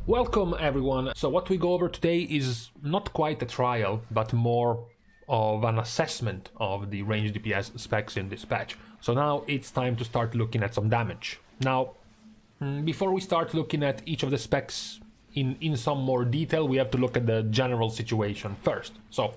Welcome everyone. So what we go over today is not quite a trial, but more of an assessment of the Ranged DPS specs in this patch. So now it's time to start looking at some damage. Now, before we start looking at each of the specs in some more detail, we have to look at the general situation first. So,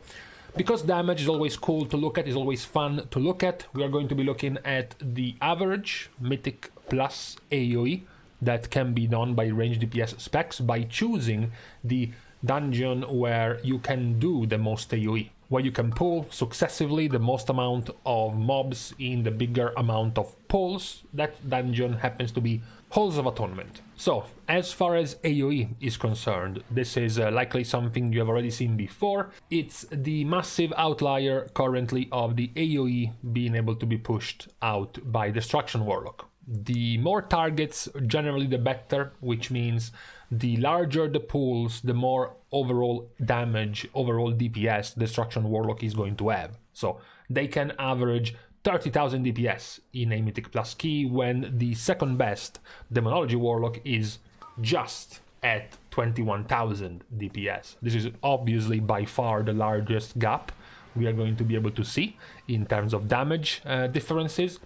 because damage is always cool to look at, is always fun to look at, we are going to be looking at the average Mythic plus AOE that can be done by Ranged DPS specs by choosing the dungeon where you can do the most AOE, where you can pull successively the most amount of mobs in the bigger amount of pulls. That dungeon happens to be Halls of Atonement. So, as far as AOE is concerned, this is likely something you have already seen before. It's the massive outlier currently of the AOE being able to be pushed out by Destruction Warlock. The more targets, generally the better, which means the larger the pools, the more overall damage, overall DPS Destruction Warlock is going to have. So they can average 30,000 DPS in a Mythic Plus key, when the second best Demonology Warlock is just at 21,000 DPS. This is obviously by far the largest gap we are going to be able to see in terms of damage differences.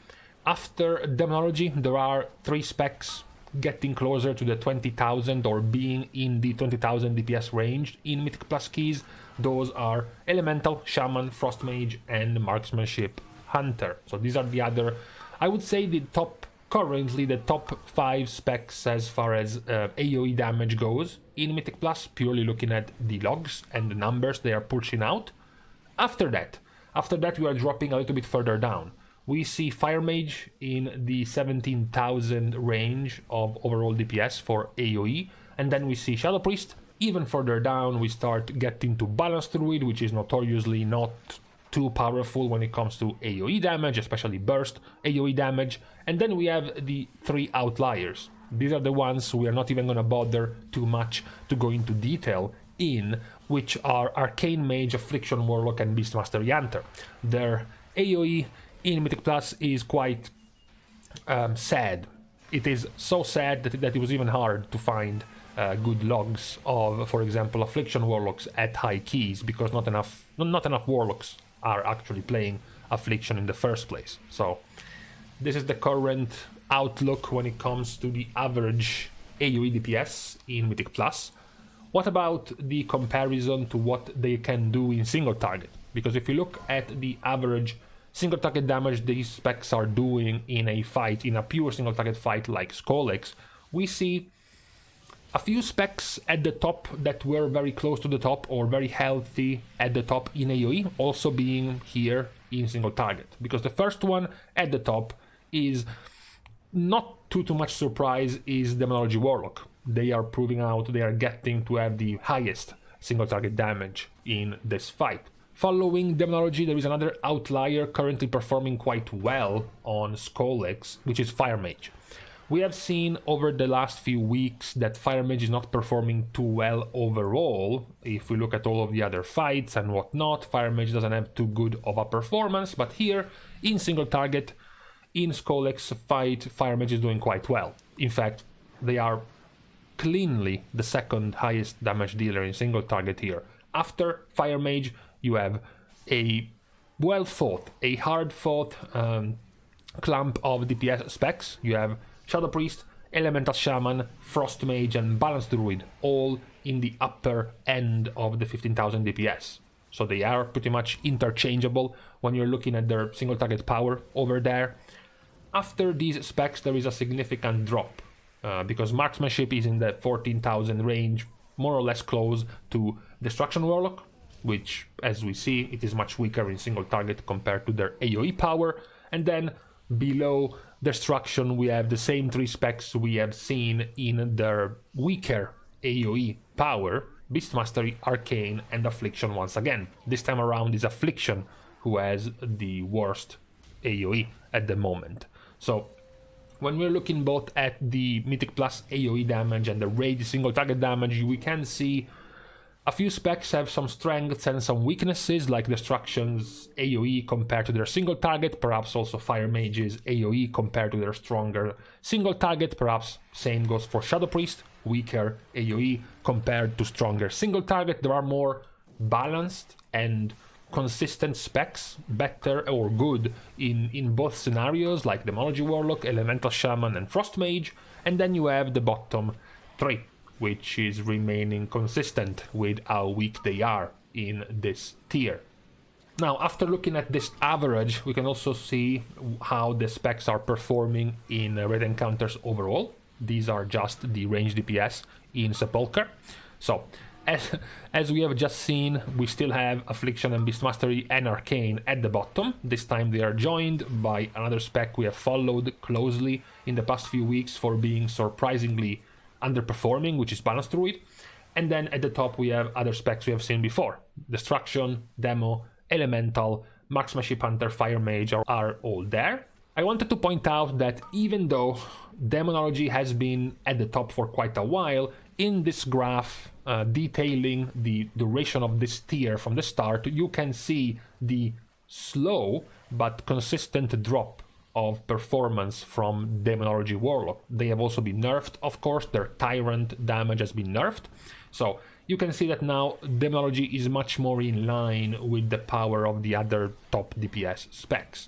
After Demonology, there are 3 specs getting closer to the 20,000 or being in the 20,000 DPS range in Mythic Plus keys. Those are Elemental, Shaman, Frost Mage, and Marksmanship Hunter. So these are the other, I would say, currently the top 5 specs as far as AOE damage goes in Mythic Plus, purely looking at the logs and the numbers they are pushing out. After that we are dropping a little bit further down. We see Fire Mage in the 17,000 range of overall DPS for AOE, and then we see Shadow Priest. Even further down we start getting to Balanced Druid, which is notoriously not too powerful when it comes to AOE damage, especially burst AOE damage. And then we have the 3 outliers. These are the ones we are not even going to bother too much to go into detail in, which are Arcane Mage, Affliction Warlock, and Beastmaster Hunter. Their AOE in Mythic Plus is quite sad. It is so sad that it was even hard to find good logs of, for example, Affliction Warlocks at high keys, because not enough Warlocks are actually playing Affliction in the first place. So this is the current outlook when it comes to the average AOE DPS in Mythic Plus. What about the comparison to what they can do in single target? Because if you look at the average single target damage these specs are doing in a fight, in a pure single target fight like Skolex, we see a few specs at the top that were very close to the top or very healthy at the top in AOE also being here in single target. Because the first one at the top is not too much surprise, is Demonology Warlock. They are proving out they are getting to have the highest single target damage in this fight. Following Demonology, there is another outlier currently performing quite well on Skolex, which is Fire Mage. We have seen over the last few weeks that Fire Mage is not performing too well overall. If we look at all of the other fights and whatnot, Fire Mage doesn't have too good of a performance, but here, in single target, in Skolex fight, Fire Mage is doing quite well. In fact, they are cleanly the second highest damage dealer in single target here. After Fire Mage, you have a well-fought, a hard-fought clump of DPS specs. You have Shadow Priest, Elemental Shaman, Frost Mage, and Balanced Druid, all in the upper end of the 15,000 DPS. So they are pretty much interchangeable when you're looking at their single target power over there. After these specs, there is a significant drop, because Marksmanship is in the 14,000 range, more or less close to Destruction Warlock, which, as we see, it is much weaker in single target compared to their AOE power. And then below Destruction we have the same 3 specs we have seen in their weaker AOE power: Beastmastery, Arcane, and Affliction once again. This time around is Affliction who has the worst AOE at the moment. So when we're looking both at the Mythic Plus AOE damage and the Raid single target damage, we can see a few specs have some strengths and some weaknesses, like Destruction's AoE compared to their single target, perhaps also Fire Mage's AoE compared to their stronger single target, perhaps same goes for Shadow Priest, weaker AoE compared to stronger single target. There are more balanced and consistent specs, better or good in both scenarios, like Demonology Warlock, Elemental Shaman and Frost Mage. And then you have the bottom 3, which is remaining consistent with how weak they are in this tier. Now, after looking at this average, we can also see how the specs are performing in raid encounters overall. These are just the ranged DPS in Sepulchre. So, as we have just seen, we still have Affliction and Beast Mastery and Arcane at the bottom. This time they are joined by another spec we have followed closely in the past few weeks for being surprisingly underperforming, which is Balanced Druid. And then at the top we have other specs we have seen before. Destruction, Demo, Elemental, Marksmanship Hunter, Fire Mage are all there. I wanted to point out that even though Demonology has been at the top for quite a while, in this graph detailing the duration of this tier from the start, you can see the slow but consistent drop of performance from Demonology Warlock. They have also been nerfed, of course. Their Tyrant damage has been nerfed. So you can see that now Demonology is much more in line with the power of the other top DPS specs.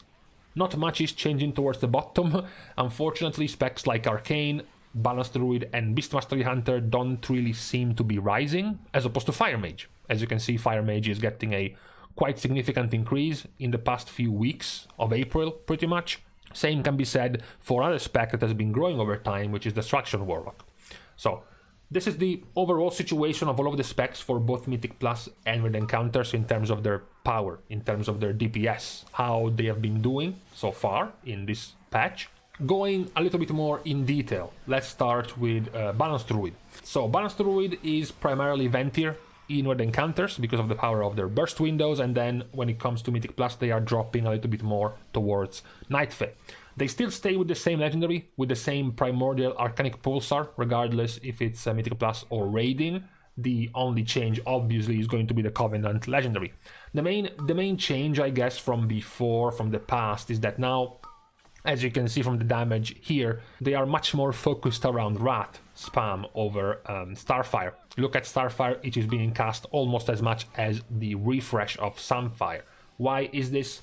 Not much is changing towards the bottom. Unfortunately, specs like Arcane, Balanced Druid and Beast Mastery Hunter don't really seem to be rising, as opposed to Fire Mage. As you can see, Fire Mage is getting a quite significant increase in the past few weeks of April, pretty much. Same can be said for another spec that has been growing over time, which is Destruction Warlock. So, this is the overall situation of all of the specs for both Mythic Plus and Raid Encounters in terms of their power, in terms of their DPS, how they have been doing so far in this patch. Going a little bit more in detail, let's start with Balanced Druid. So Balanced Druid is primarily Ventier in Raid Encounters because of the power of their burst windows, and then when it comes to Mythic Plus they are dropping a little bit more towards Nightfey. They still stay with the same legendary, with the same primordial Arcanic Pulsar, regardless if it's Mythic Plus or Raiding. The only change obviously is going to be the Covenant legendary. The main change, I guess, from before, from the past, is that now, as you can see from the damage here, they are much more focused around Wrath spam over Starfire. Look at Starfire, it is being cast almost as much as the refresh of Sunfire. Why is this?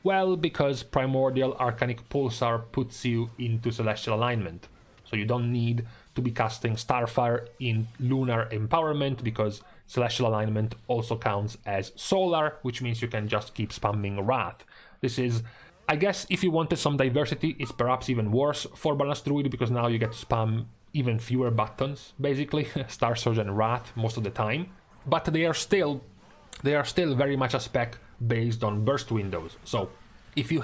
Well, because Primordial Arcanic Pulsar puts you into Celestial Alignment. So you don't need to be casting Starfire in Lunar Empowerment, because Celestial Alignment also counts as Solar, which means you can just keep spamming Wrath. This is, I guess, if you wanted some diversity, it's perhaps even worse for Balanced Druid, because now you get to spam even fewer buttons, basically, Star Surge and Wrath most of the time. But they are still very much a spec based on burst windows. So if you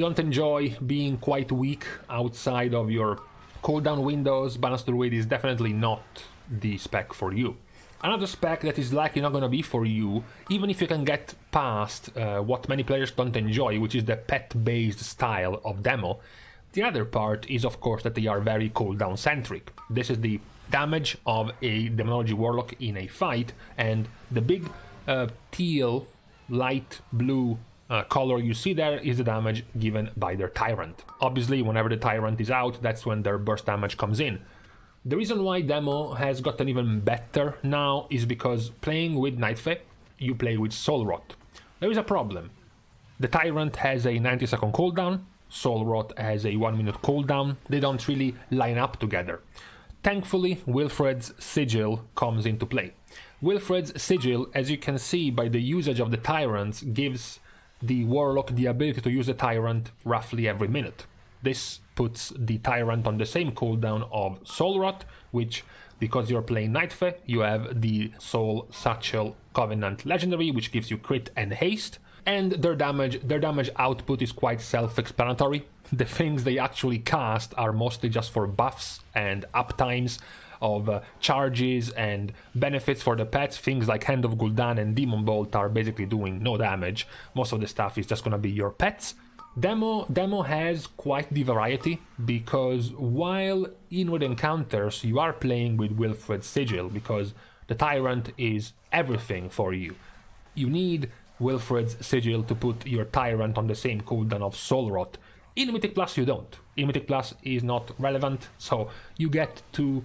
don't enjoy being quite weak outside of your cooldown windows, Balanced Druid is definitely not the spec for you. Another spec that is likely not going to be for you, even if you can get past what many players don't enjoy, which is the pet-based style of demo. The other part is, of course, that they are very cooldown-centric. This is the damage of a Demonology Warlock in a fight, and the big teal, light blue color you see there is the damage given by their Tyrant. Obviously, whenever the Tyrant is out, that's when their burst damage comes in. The reason why Demo has gotten even better now is because playing with Nightfey, you play with Soul Rot. There is a problem. The Tyrant has a 90-second cooldown, Soul Rot has a 1-minute cooldown. They don't really line up together. Thankfully, Wilfred's Sigil comes into play. Wilfred's Sigil, as you can see by the usage of the Tyrants, gives the Warlock the ability to use the Tyrant roughly every minute. This puts the Tyrant on the same cooldown of Soul Rot, which, because you're playing Nightfey, you have the Soul Satchel Covenant Legendary, which gives you crit and haste, and their damage output is quite self-explanatory. The things they actually cast are mostly just for buffs and uptimes of charges and benefits for the pets. Things like Hand of Gul'dan and Demon Bolt are basically doing no damage. Most of the stuff is just gonna be your pets. Demo has quite the variety, because while in Raid Encounters you are playing with Wilfred's Sigil, because the Tyrant is everything for you. You need Wilfred's Sigil to put your Tyrant on the same cooldown of Soul Rot. In Mythic Plus you don't. In Mythic Plus is not relevant, so you get to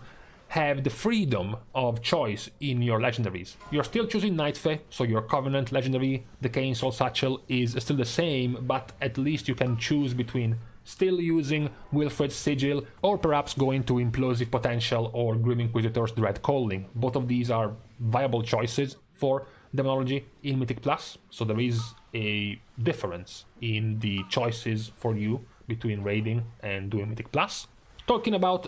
have the freedom of choice in your legendaries. You're still choosing Nightfey, so your Covenant legendary, the Decaying Soul Satchel, is still the same, but at least you can choose between still using Wilfred's Sigil, or perhaps going to Implosive Potential or Grim Inquisitor's Dread Calling. Both of these are viable choices for Demonology in Mythic Plus, so there is a difference in the choices for you between raiding and doing Mythic Plus. Talking about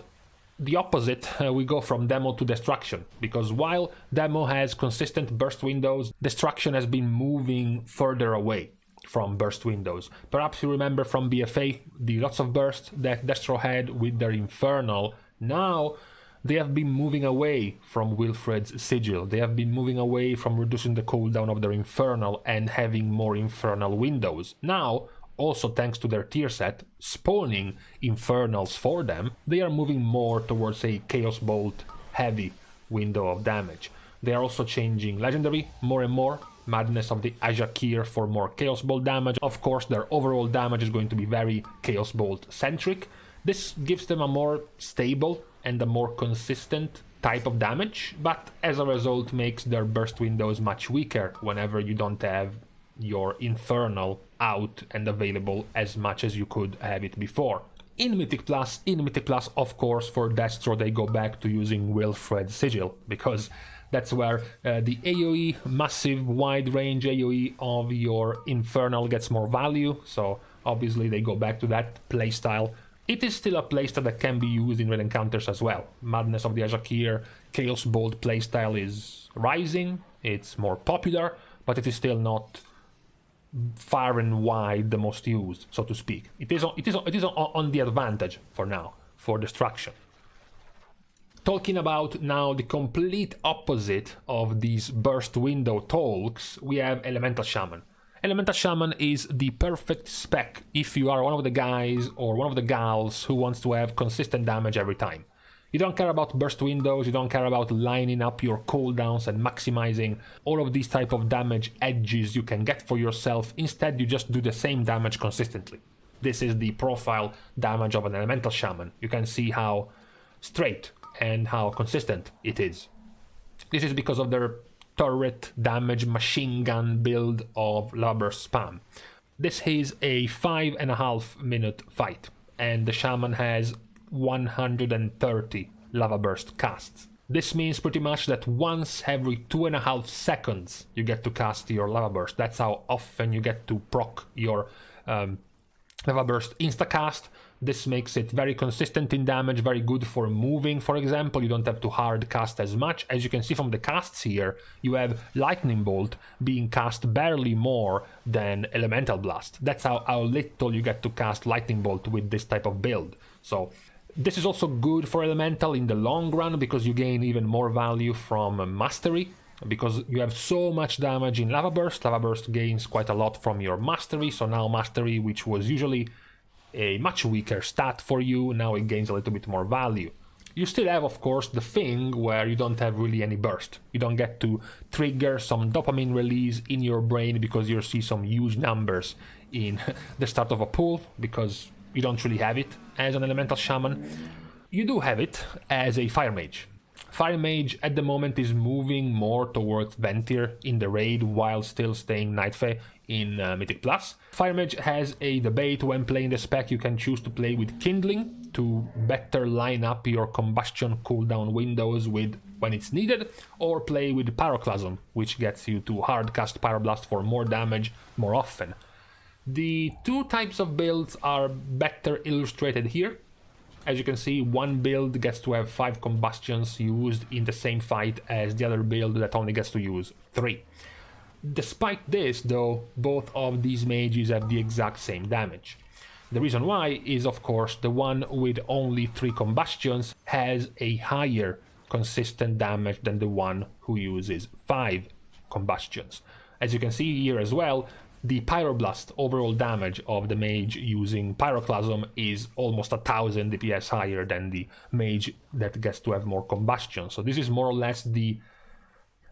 the opposite, we go from Demo to Destruction, because while Demo has consistent burst windows, Destruction has been moving further away from burst windows. Perhaps you remember from BFA the lots of burst that Destro had with their Infernal. Now they have been moving away from Wilfred's Sigil. They have been moving away from reducing the cooldown of their Infernal and having more Infernal windows. Now, also thanks to their tier set, spawning Infernals for them, they are moving more towards a Chaos Bolt heavy window of damage. They are also changing Legendary more and more. Madness of the Ajakir for more Chaos Bolt damage. Of course, their overall damage is going to be very Chaos Bolt centric. This gives them a more stable and a more consistent type of damage, but as a result makes their burst windows much weaker whenever you don't have your Infernal out and available as much as you could have it before. In Mythic Plus, of course, for Destro they go back to using Wilfred's Sigil, because that's where the AoE, massive wide range AoE of your Infernal gets more value, so obviously they go back to that playstyle. It is still a playstyle that can be used in raid encounters as well. Madness of the Ajakir, Chaos Bolt playstyle is rising, it's more popular, but it is still not far and wide the most used, so to speak. It is on the advantage for now, for Destruction. Talking about now the complete opposite of these burst window talks, we have Elemental Shaman. Elemental Shaman is the perfect spec if you are one of the guys or one of the gals who wants to have consistent damage every time. You don't care about burst windows, you don't care about lining up your cooldowns and maximizing all of these type of damage edges you can get for yourself. Instead, you just do the same damage consistently. This is the profile damage of an Elemental Shaman. You can see how straight and how consistent it is. This is because of their turret damage machine gun build of Lava Burst spam. This is a 5.5 minute fight, and the Shaman has 130 Lava Burst casts. This means pretty much that once every 2.5 seconds you get to cast your Lava Burst. That's how often you get to proc your Lava Burst instacast. This makes it very consistent in damage, very good for moving, for example. You don't have to hard cast as much. As you can see from the casts here, you have Lightning Bolt being cast barely more than Elemental Blast. That's how little you get to cast Lightning Bolt with this type of build. So this is also good for Elemental in the long run, because you gain even more value from Mastery. Because you have so much damage in Lava Burst gains quite a lot from your Mastery. So now Mastery, which was usually a much weaker stat for you, now it gains a little bit more value. You still have, of course, the thing where you don't have really any burst. You don't get to trigger some dopamine release in your brain because you see some huge numbers in the start of a pool, because you don't really have it as an Elemental Shaman. You do have it as a Fire Mage. Fire Mage at the moment is moving more towards Ventir in the raid while still staying Nightfey in Mythic Plus. Fire Mage has a debate when playing the spec. You can choose to play with Kindling to better line up your combustion cooldown windows with when it's needed, or play with Pyroclasm, which gets you to hardcast Pyroblast for more damage more often. The two types of builds are better illustrated here. As you can see, one build gets to have 5 combustions used in the same fight as the other build that only gets to use 3. Despite this, though, both of these mages have the exact same damage. The reason why is, of course, the one with only 3 combustions has a higher consistent damage than the one who uses 5 combustions. As you can see here as well, the Pyroblast overall damage of the mage using Pyroclasm is almost 1000 DPS higher than the mage that gets to have more combustion. So this is more or less the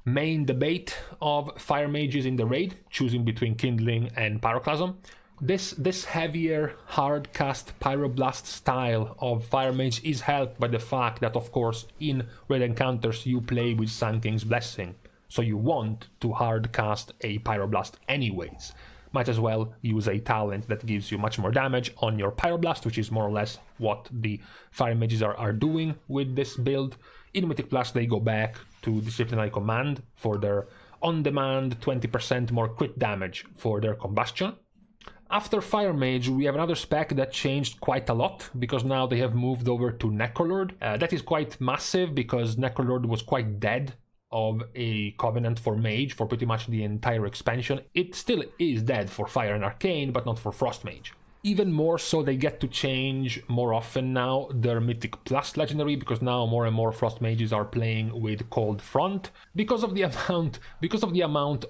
main debate of Fire Mages in the raid, choosing between Kindling and Pyroclasm. This heavier hard cast pyroblast style of Fire Mage is helped by the fact that, of course, in raid encounters you play with Sun King's Blessing, so you want to hard cast a pyroblast anyways. Might as well use a talent that gives you much more damage on your pyroblast, which is more or less what the Fire Mages are doing with this build. In Mythic Plus they go back to Disciplinary Command for their on-demand 20% more crit damage for their combustion. After Fire Mage, we have another spec that changed quite a lot, because now they have moved over to Necrolord. That is quite massive, because Necrolord was quite dead of a Covenant for Mage for pretty much the entire expansion. It still is dead for Fire and Arcane, but not for Frost Mage. Even more so, they get to change more often now their Mythic Plus legendary, because now more and more Frost Mages are playing with Cold Front. Because of the amount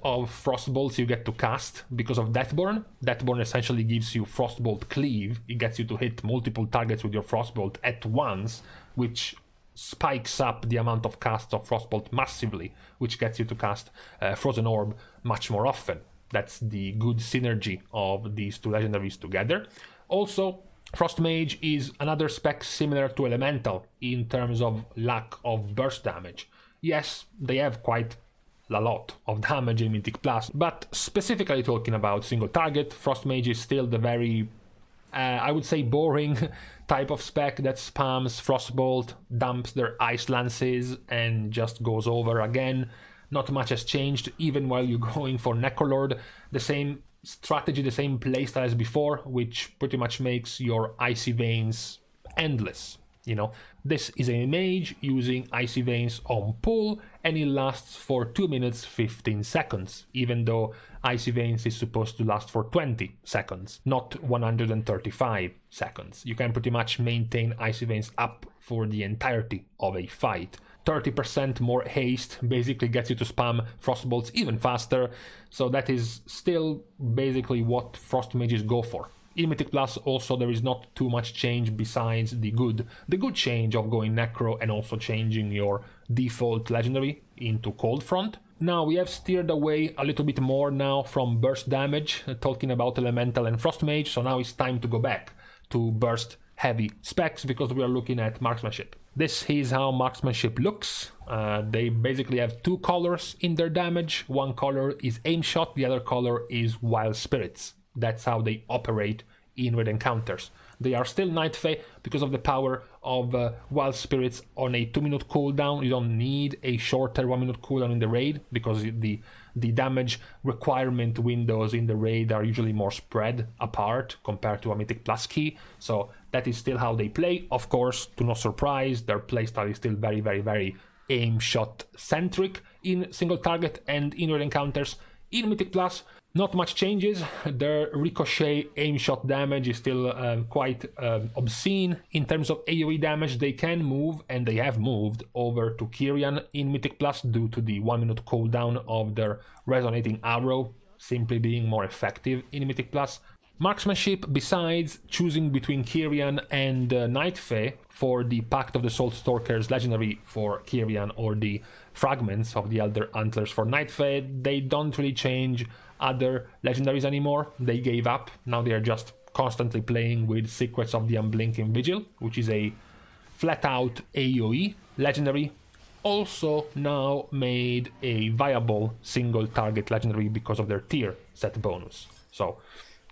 of Frostbolts you get to cast, because of Deathborn. Deathborn essentially gives you Frostbolt Cleave. It gets you to hit multiple targets with your Frostbolt at once, which spikes up the amount of casts of Frostbolt massively, which gets you to cast Frozen Orb much more often. That's the good synergy of these two legendaries together. Also, Frost Mage is another spec similar to Elemental in terms of lack of burst damage. Yes, they have quite a lot of damage in Mythic Plus, but specifically talking about single target, Frost Mage is still the very, I would say, boring type of spec that spams Frostbolt, dumps their Ice Lances, and just goes over again. Not much has changed, even while you're going for Necrolord. The same strategy, the same playstyle as before, which pretty much makes your Icy Veins endless. You know, this is a mage using Icy Veins on pull, and it lasts for 2 minutes 15 seconds, even though Icy Veins is supposed to last for 20 seconds, not 135 seconds. You can pretty much maintain Icy Veins up for the entirety of a fight. 30% more haste basically gets you to spam Frostbolts even faster, so that is still basically what Frost Mages go for. In Mythic Plus also there is not too much change besides the good change of going Necro and also changing your default legendary into Cold Front. Now we have steered away a little bit more now from burst damage, talking about Elemental and Frost Mage, so now it's time to go back to burst heavy specs because we are looking at Marksmanship. This is how Marksmanship looks. They basically have two colors in their damage. One color is Aim Shot, the other color is Wild Spirits. That's how they operate in raid encounters. They are still Night Fae because of the power of Wild Spirits on a 2-minute cooldown. You don't need a shorter 1-minute cooldown in the raid because the damage requirement windows in the raid are usually more spread apart compared to a Mythic Plus key. So that is still how they play. Of course, to no surprise, their playstyle is still very, very, very aim shot centric in single target and in raid encounters. In Mythic Plus, not much changes. Their ricochet aim shot damage is still quite obscene. In terms of AoE damage, they can move, and they have moved over to Kyrian in Mythic Plus due to the 1-minute cooldown of their resonating arrow simply being more effective in Mythic Plus. Marksmanship, besides choosing between Kyrian and Night Fae for the Pact of the Salt Stalkers legendary for Kyrian or the Fragments of the Elder Antlers for Night Fae, they don't really change other legendaries anymore. They gave up. Now they are just constantly playing with Secrets of the Unblinking Vigil, which is a flat-out AoE legendary. Also now made a viable single target legendary because of their tier set bonus. So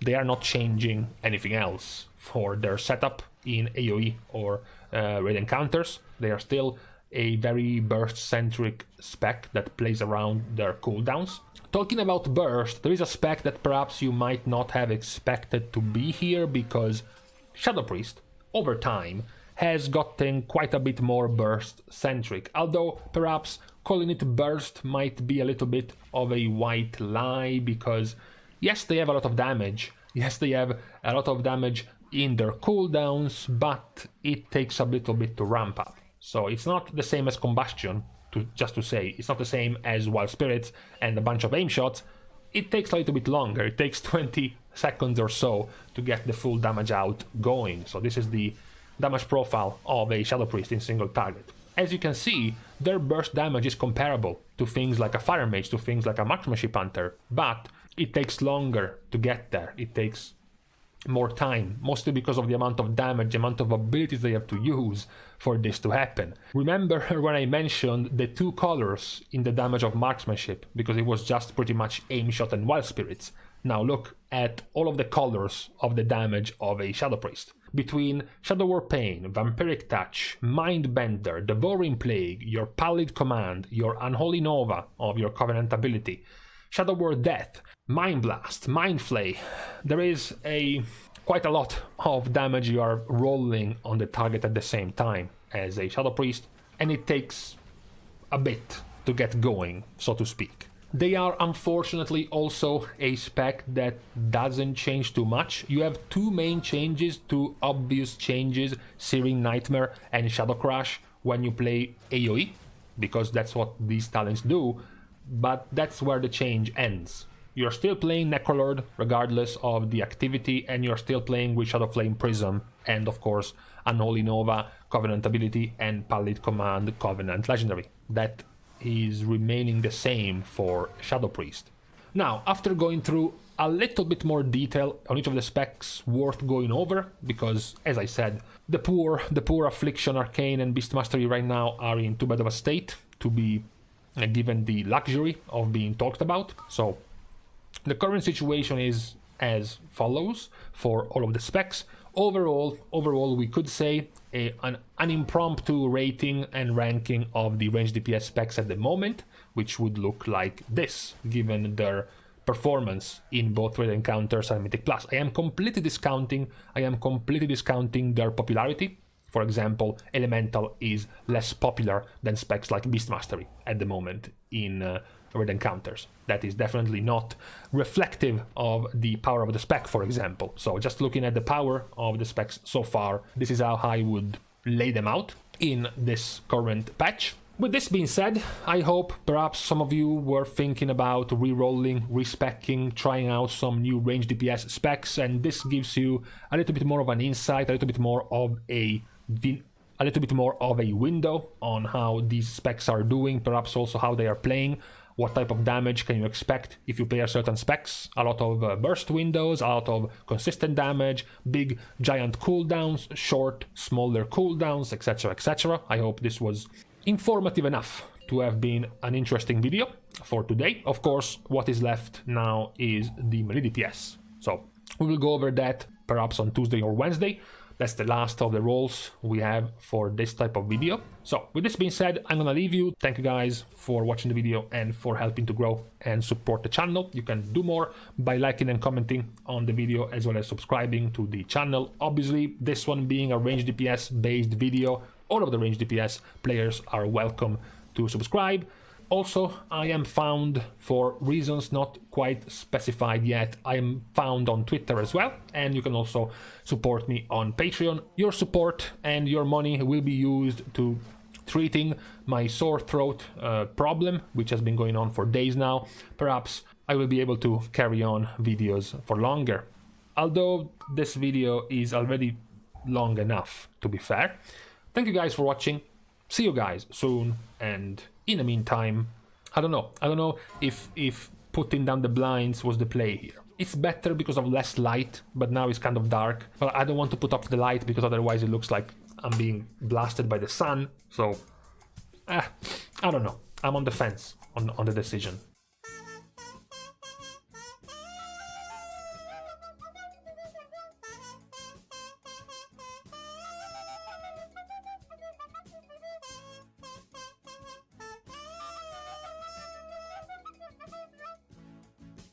they are not changing anything else for their setup in AoE or raid encounters. They are still a very burst-centric spec that plays around their cooldowns. Talking about burst, there is a spec that perhaps you might not have expected to be here because Shadow Priest, over time, has gotten quite a bit more burst-centric, although perhaps calling it burst might be a little bit of a white lie because yes, they have a lot of damage. Yes, they have a lot of damage in their cooldowns, but it takes a little bit to ramp up. So it's not the same as Combustion, just to say. It's not the same as Wild Spirits and a bunch of aim shots. It takes a little bit longer. It takes 20 seconds or so to get the full damage out going. So this is the damage profile of a Shadow Priest in single target. As you can see, their burst damage is comparable to things like a Fire Mage, to things like a Marksmanship Hunter, but it takes longer to get there. It takes more time, mostly because of the amount of damage, the amount of abilities they have to use for this to happen. Remember when I mentioned the 2 colors in the damage of Marksmanship, because it was just pretty much aim shot and wild spirits. Now look at all of the colors of the damage of a Shadow Priest. Between Shadow War Pain, Vampiric Touch, Mindbender, Devouring Plague, your Pallid Command, your Unholy Nova of your Covenant ability, Shadow War Death, Mind Blast, Mind Flay, there is quite a lot of damage you are rolling on the target at the same time as a Shadow Priest, and it takes a bit to get going, so to speak. They are unfortunately also a spec that doesn't change too much. You have 2 main changes, 2 obvious changes, Searing Nightmare and Shadow Crash, when you play AoE, because that's what these talents do, but that's where the change ends. You're still playing Necrolord regardless of the activity, and you're still playing with Shadow Flame Prism and of course Unholy Nova, Covenant ability, and Pallid Command, Covenant Legendary. That is remaining the same for Shadow Priest. Now, after going through a little bit more detail on each of the specs worth going over, because as I said, the poor Affliction, Arcane, and Beast Mastery right now are in too bad of a state to be given the luxury of being talked about. So the current situation is as follows for all of the specs. Overall, we could say an impromptu rating and ranking of the Ranged DPS specs at the moment, which would look like this, given their performance in both Raid Encounters and Mythic Plus. I am completely discounting their popularity. For example, Elemental is less popular than specs like Beast Mastery at the moment in Raid Encounters. That is definitely not reflective of the power of the spec, for example. So just looking at the power of the specs so far, this is how I would lay them out in this current patch. With this being said, I hope perhaps some of you were thinking about re-rolling, respecking, trying out some new Ranged DPS specs, and this gives you a little bit more of an insight, a little bit more of a window on how these specs are doing, perhaps also how they are playing. What type of damage can you expect if you play a certain specs? A lot of burst windows, a lot of consistent damage, big giant cooldowns, short, smaller cooldowns, etc, etc. I hope this was informative enough to have been an interesting video for today. Of course, what is left now is the melee DPS. So we will go over that perhaps on Tuesday or Wednesday. That's the last of the roles we have for this type of video. So with this being said, I'm gonna leave you. Thank you guys for watching the video and for helping to grow and support the channel. You can do more by liking and commenting on the video, as well as subscribing to the channel. Obviously, this one being a Ranged DPS based video, all of the Ranged DPS players are welcome to subscribe. Also, I am found, for reasons not quite specified yet, I am found on Twitter as well, and you can also support me on Patreon. Your support and your money will be used to treating my sore throat problem, which has been going on for days now. Perhaps I will be able to carry on videos for longer. Although this video is already long enough, to be fair. Thank you guys for watching. See you guys soon, and in the meantime, I don't know if putting down the blinds was the play here. It's better because of less light, but now it's kind of dark. But I don't want to put up the light because otherwise it looks like I'm being blasted by the sun. So, I don't know. I'm on the fence on the decision.